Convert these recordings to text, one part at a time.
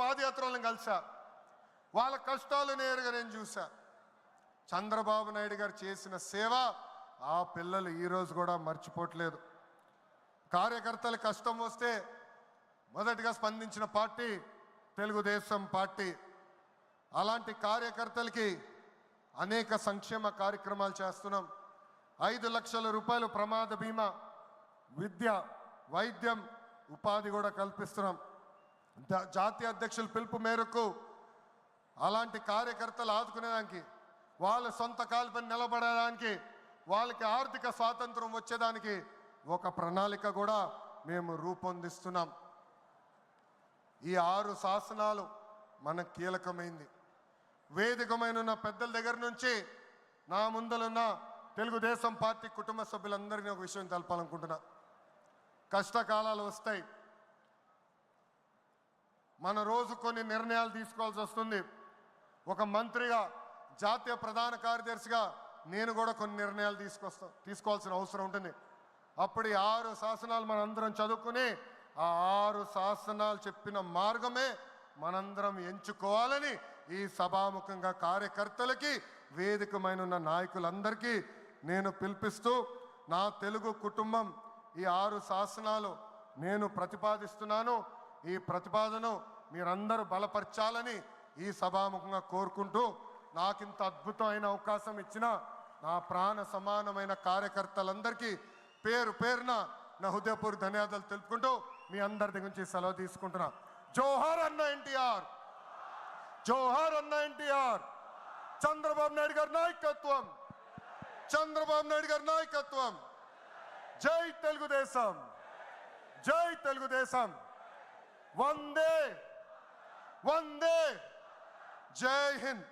పాదయాత్రలను కలిసా, వాళ్ళ కష్టాలు నేరుగా నేను చూసా. చంద్రబాబు నాయుడు గారు చేసిన సేవ ఆ పిల్లలు ఈరోజు కూడా మర్చిపోవట్లేదు. కార్యకర్తల కష్టం వస్తే మొదటిగా స్పందించిన పార్టీ తెలుగుదేశం పార్టీ. అలాంటి కార్యకర్తలకి అనేక సంక్షేమ కార్యక్రమాలు చేస్తున్నాం. 5 లక్షల రూపాయలు ప్రమాద బీమా, విద్య, వైద్యం, ఉపాధి కూడా కల్పిస్తున్నాం. జాతీయ అధ్యక్షుల పిలుపు మేరకు అలాంటి కార్యకర్తలు ఆదుకునేదానికి, వాళ్ళ సొంత కాలుపై నిలబడడానికి, వాళ్ళకి ఆర్థిక స్వాతంత్రం వచ్చేదానికి ఒక ప్రణాళిక కూడా మేము రూపొందిస్తున్నాం. ఈ 6 శాసనాలు మనకు కీలకమైంది. వేదికమైన పెద్దల దగ్గర నుంచి నా ముందలున్న తెలుగుదేశం పార్టీ కుటుంబ సభ్యులందరినీ ఒక విషయం తెలపాలనుకుంటున్నా. కష్టకాలాలు వస్తాయి, మన రోజు కొన్ని నిర్ణయాలు తీసుకోవాల్సి వస్తుంది. ఒక మంత్రిగా, జాతీయ ప్రధాన కార్యదర్శిగా నేను కూడా కొన్ని నిర్ణయాలు తీసుకోవాల్సిన అవసరం ఉంటుంది. అప్పుడు ఈ 6 శాసనాలు మనందరం చదువుకుని ఆ 6 శాసనాలు చెప్పిన మార్గమే మనందరం ఎంచుకోవాలని ఈ సభాముఖంగా కార్యకర్తలకి, వేదికమైన నాయకులందరికీ నేను పిలిపిస్తూ, నా తెలుగు కుటుంబం ఈ 6 శాసనాలు నేను ప్రతిపాదిస్తున్నాను. ఈ ప్రతిపాదన మీరందరూ బలపరచాలని ఈ సభాముఖంగా కోరుకుంటూ, నాకింత అద్భుతమైన అవకాశం ఇచ్చిన నా ప్రాణ సమానమైన కార్యకర్తలందరికీ పేరు పేరున నా హృదయపూర్వక ధన్యవాదాలు తెలుపుకుంటూ మీ అందరి దగ్గర నుంచి సెలవు తీసుకుంటున్నా. జోహార్ అన్న ఎన్టీఆర్, జోహార్ అన్న ఎన్టీఆర్. చంద్రబాబు నాయుడు గారి నాయకత్వం, చంద్రబాబు నాయుడు గారి నాయకత్వం. జై తెలుగుదేశం, జై తెలుగుదేశం. వందే వందే, జై హింద్.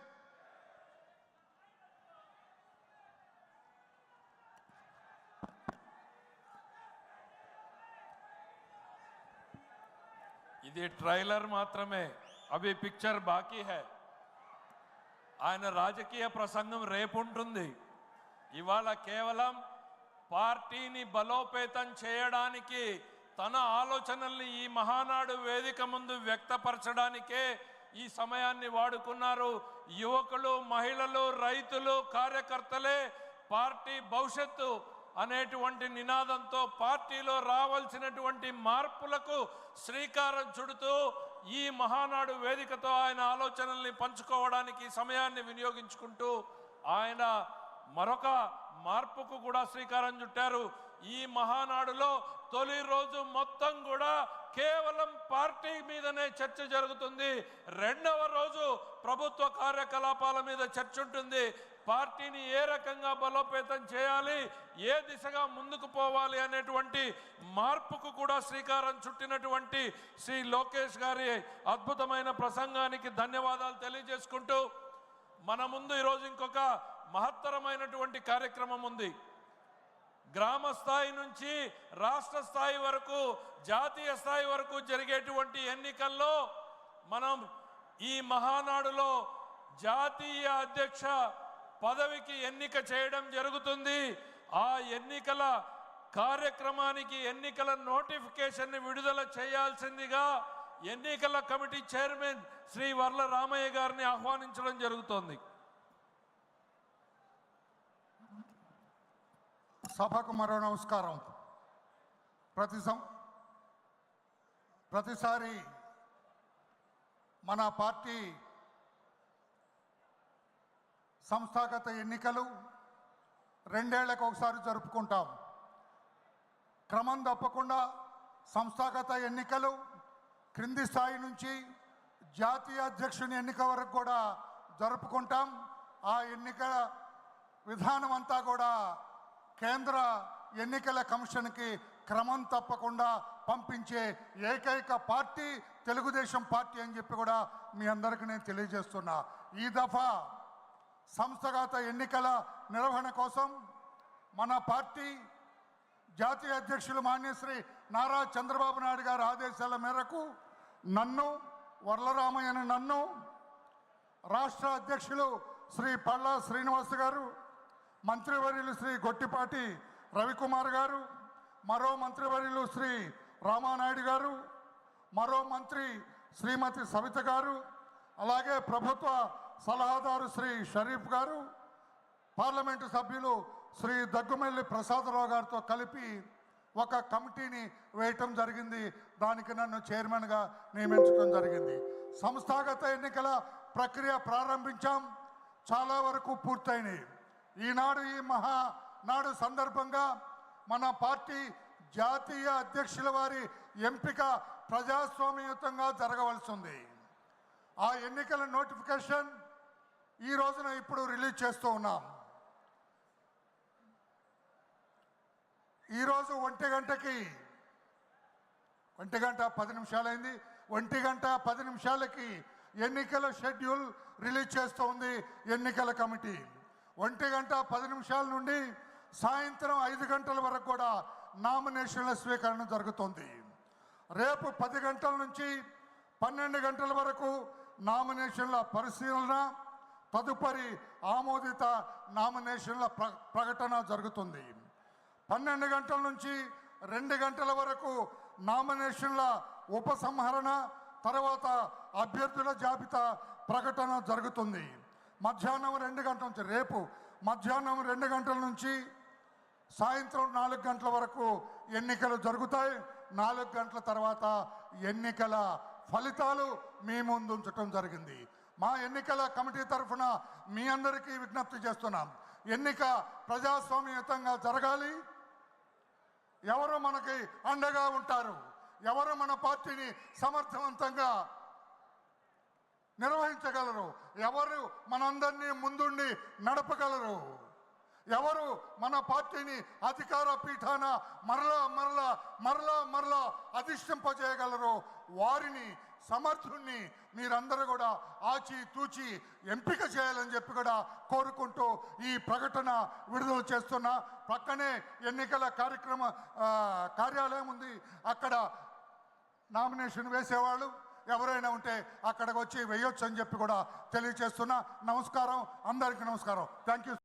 ఇది ట్రైలర్ మాత్రమే, అవి పిక్చర్ బాకీ హై. ఆయన రాజకీయ ప్రసంగం రేపుంటుంది. ఇవాళ కేవలం పార్టీని బలోపేతం చేయడానికి, తన ఆలోచనల్ని ఈ మహానాడు వేదిక ముందు వ్యక్తపరచడానికే ఈ సమయాన్ని వాడుకున్నారు. యువకులు, మహిళలు, రైతులు, కార్యకర్తలే పార్టీ భవిష్యత్తు అనేటువంటి నినాదంతో పార్టీలో రావాల్సినటువంటి మార్పులకు శ్రీకారం చుడుతూ ఈ మహానాడు వేదికతో ఆయన ఆలోచనల్ని పంచుకోవడానికి సమయాన్ని వినియోగించుకుంటూ ఆయన మరొక మార్పుకు కూడా శ్రీకారం చుట్టారు. ఈ మహానాడులో తొలి రోజు మొత్తం కూడా కేవలం పార్టీ మీదనే చర్చ జరుగుతుంది. రెండవ రోజు ప్రభుత్వ కార్యకలాపాల మీద చర్చ ఉంటుంది. పార్టీని ఏ రకంగా బలోపేతం చేయాలి, ఏ దిశగా ముందుకు పోవాలి అనేటువంటి మార్పుకు కూడా శ్రీకారం చుట్టినటువంటి శ్రీ లోకేష్ గారి అద్భుతమైన ప్రసంగానికి ధన్యవాదాలు తెలియజేసుకుంటూ, మన ముందు ఈరోజు ఇంకొక మహత్తరమైనటువంటి కార్యక్రమం ఉంది. గ్రామ స్థాయి నుంచి రాష్ట్ర స్థాయి వరకు, జాతీయ స్థాయి వరకు జరిగేటువంటి ఎన్నికల్లో మనం ఈ మహానాడులో జాతీయ అధ్యక్ష పదవికి ఎన్నిక చేయడం జరుగుతుంది. ఆ ఎన్నికల కార్యక్రమానికి ఎన్నికల నోటిఫికేషన్ని విడుదల చేయాల్సిందిగా ఎన్నికల కమిటీ చైర్మన్ శ్రీ వర్ల రామయ్య గారిని ఆహ్వానించడం జరుగుతోంది. సభకు మరో నమస్కారం. ప్రతిసారి మన పార్టీ సంస్థాగత ఎన్నికలు 2 ఏళ్లకు ఒకసారి జరుపుకుంటాం. క్రమం తప్పకుండా సంస్థాగత ఎన్నికలు క్రింది స్థాయి నుంచి జాతీయ అధ్యక్షుని ఎన్నిక వరకు కూడా జరుపుకుంటాం. ఆ ఎన్నికల విధానం అంతా కూడా కేంద్ర ఎన్నికల కమిషన్కి క్రమం తప్పకుండా పంపించే ఏకైక పార్టీ తెలుగుదేశం పార్టీ అని చెప్పి కూడా మీ అందరికీ నేను తెలియజేస్తున్నా. ఈ దఫా సంస్థాగత ఎన్నికల నిర్వహణ కోసం మన పార్టీ జాతీయ అధ్యక్షులు మాన్యశ్రీ నారా చంద్రబాబు నాయుడు గారి ఆదేశాల మేరకు నన్ను రాష్ట్ర అధ్యక్షులు శ్రీ పల్లా శ్రీనివాస్ గారు, మంత్రివర్యులు శ్రీ గొట్టిపాటి రవికుమార్ గారు, మరో మంత్రివర్యులు శ్రీ రామానాయుడు గారు, మరో మంత్రి శ్రీమతి సవిత గారు, అలాగే ప్రభుత్వ సలహాదారు శ్రీ షరీఫ్ గారు, పార్లమెంటు సభ్యులు శ్రీ దగ్గుమెల్లి ప్రసాదరావు గారితో కలిపి ఒక కమిటీని వేయటం జరిగింది. దానికి నన్ను చైర్మన్గా నియమించడం జరిగింది. సంస్థాగత ఎన్నికల ప్రక్రియ ప్రారంభించాం, చాలా వరకు పూర్తయినాయి. ఈనాడు ఈ మహానాడు సందర్భంగా మన పార్టీ జాతీయ అధ్యక్షుల వారి ఎంపిక ప్రజాస్వామ్యయుతంగా జరగవలసి ఉంది. ఆ ఎన్నికల నోటిఫికేషన్ ఈ రోజున ఇప్పుడు రిలీజ్ చేస్తూ ఉన్నాం. ఈరోజు 1:10 1:10 ఎన్నికల షెడ్యూల్ రిలీజ్ చేస్తూ ఉంది ఎన్నికల కమిటీ. 1:10 నుండి సాయంత్రం 5 గంటల వరకు కూడా నామినేషన్ల స్వీకరణ జరుగుతుంది. రేపు 10 గంటల నుంచి 12 గంటల వరకు నామినేషన్ల పరిశీలన, తదుపరి ఆమోదిత నామినేషన్ల ప్రకటన జరుగుతుంది. 12 గంటల నుంచి 2 గంటల వరకు నామినేషన్ల ఉపసంహరణ, తర్వాత అభ్యర్థుల జాబితా ప్రకటన జరుగుతుంది. మధ్యాహ్నం 2 గంటల నుంచి రేపు మధ్యాహ్నం 2 గంటల నుంచి సాయంత్రం 4 గంటల వరకు ఎన్నికలు జరుగుతాయి. 4 గంటల తర్వాత ఎన్నికల ఫలితాలు మీ ముందు ఉంచడం జరిగింది. మా ఎన్నికల కమిటీ తరఫున మీ అందరికీ విజ్ఞప్తి చేస్తున్నాం. ఎన్నిక ప్రజాస్వామ్యయుతంగా జరగాలి. ఎవరు మనకి అండగా ఉంటారు, ఎవరు మన పార్టీని సమర్థవంతంగా నిర్వహించగలరు, ఎవరు మనందరినీ ముందుండి నడపగలరు, ఎవరు మన పార్టీని అధికార పీఠాన మరలా మరలా మరలా మరలా అధిష్టింపజేయగలరు, వారిని సమర్థుణ్ణి మీరందరూ కూడా ఆచితూచి ఎంపిక చేయాలని చెప్పి కూడా కోరుకుంటూ ఈ ప్రకటన విడుదల చేస్తున్నా. పక్కనే ఎన్నికల కార్యాలయం ఉంది. అక్కడ నామినేషన్ వేసేవాళ్ళు ఎవరైనా ఉంటే అక్కడికి వచ్చి వేయొచ్చు అని చెప్పి కూడా తెలియజేస్తున్నా. నమస్కారం, అందరికీ నమస్కారం. Thank you.